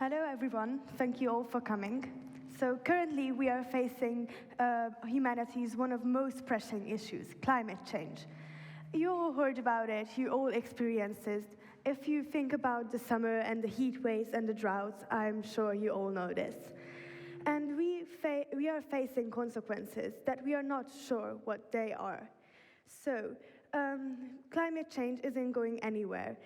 Hello, everyone. Thank you all for coming. So currently, we are facing humanity's one of most pressing issues, climate change. You all heard about it, you all experienced it. If you think about the summer and the heat waves and the droughts, I'm sure you all know this. And we are facing consequences that we are not sure what they are. So, climate change isn't going anywhere.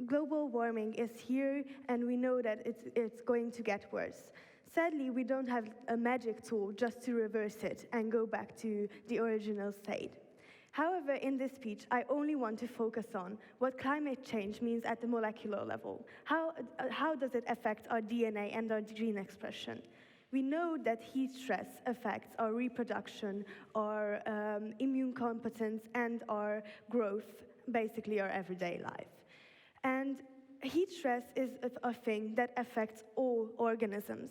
Global warming is here, and we know that it's going to get worse. Sadly, we don't have a magic tool just to reverse it and go back to the original state. However, in this speech, I only want to focus on what climate change means at the molecular level. How does it affect our DNA and our gene expression? We know that heat stress affects our reproduction, our immune competence, and our growth, basically our everyday life. And heat stress is a thing that affects all organisms.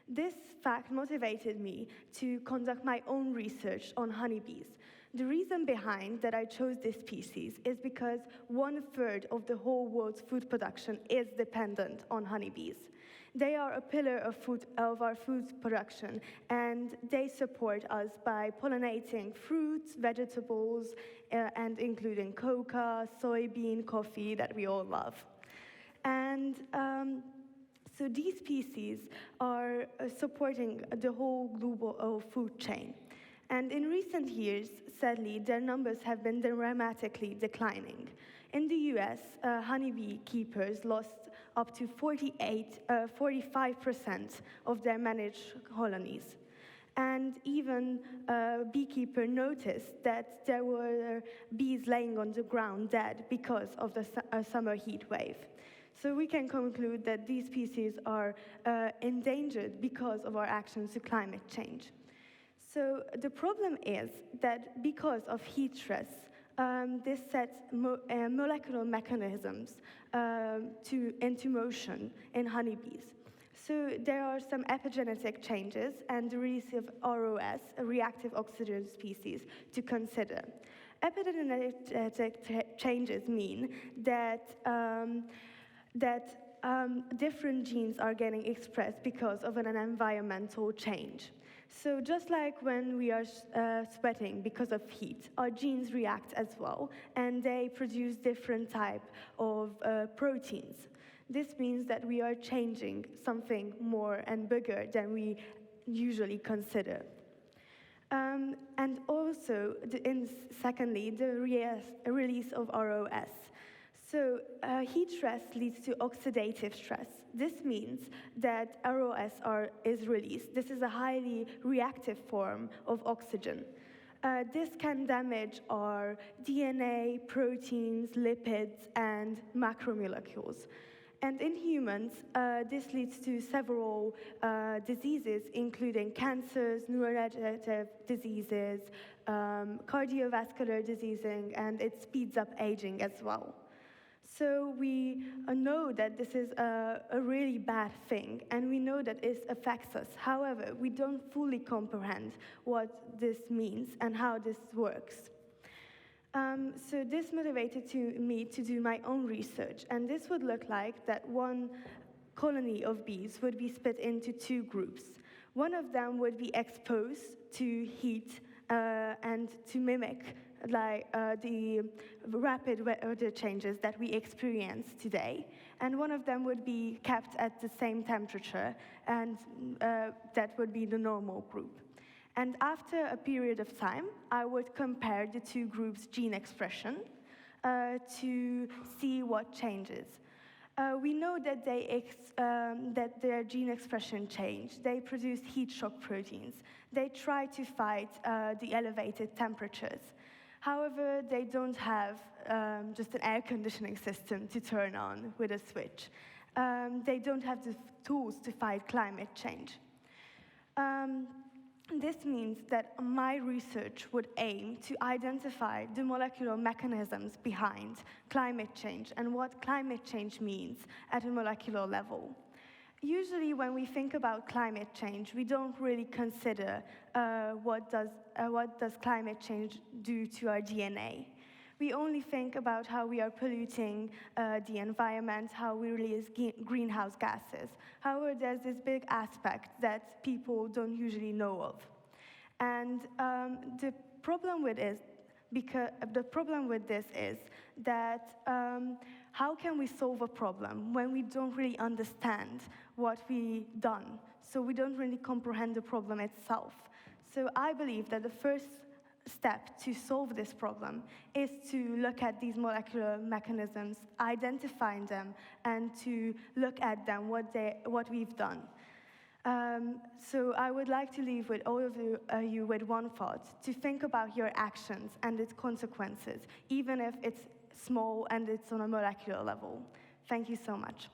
This fact motivated me to conduct my own research on honeybees. The reason behind that I chose this species is because 1/3 of the whole world's food production is dependent on honeybees. They are a pillar of our food production, and they support us by pollinating fruits, vegetables, and including cocoa, soybean, coffee that we all love. And so these species are supporting the whole global food chain. And in recent years, sadly, their numbers have been dramatically declining. In the US, honeybee keepers lost up to 45% of their managed colonies. And even a beekeeper noticed that there were bees laying on the ground dead because of the summer heat wave. So we can conclude that these species are endangered because of our actions to climate change. So the problem is that because of heat stress, this sets molecular mechanisms into motion in honeybees. So there are some epigenetic changes and the release of ROS, a reactive oxygen species, to consider. Epigenetic changes mean that different genes are getting expressed because of an environmental change. So just like when we are sweating because of heat, our genes react as well, and they produce different type of proteins. This means that we are changing something more and bigger than we usually consider. And also, secondly, the release of ROS. So heat stress leads to oxidative stress. This means that ROS is released. This is a highly reactive form of oxygen. This can damage our DNA, proteins, lipids, and macromolecules. And in humans, this leads to several diseases, including cancers, neurodegenerative diseases, cardiovascular diseasing, and it speeds up aging as well. So we know that this is a really bad thing, and we know that it affects us. However, we don't fully comprehend what this means and how this works. So this motivated me to do my own research, and this would look like that one colony of bees would be split into two groups. One of them would be exposed to heat and to mimic the rapid weather changes that we experience today. And one of them would be kept at the same temperature, and that would be the normal group. And after a period of time, I would compare the two groups' gene expression to see what changes. We know that that their gene expression changed. They produce heat shock proteins. They try to fight the elevated temperatures. However, they don't have just an air conditioning system to turn on with a switch. They don't have the tools to fight climate change. This means that my research would aim to identify the molecular mechanisms behind climate change and what climate change means at a molecular level. Usually when we think about climate change, we don't really consider what does climate change do to our DNA. We only think about how we are polluting the environment, how we release greenhouse gases. However, there's this big aspect that people don't usually know of. And the problem with this is that how can we solve a problem when we don't really understand what we've done? So we don't really comprehend the problem itself. So I believe that the first step to solve this problem is to look at these molecular mechanisms, identifying them, and to look at them, what we've done. So I would like to leave with all of you with one thought, to think about your actions and its consequences, even if it's small and it's on a molecular level. Thank you so much.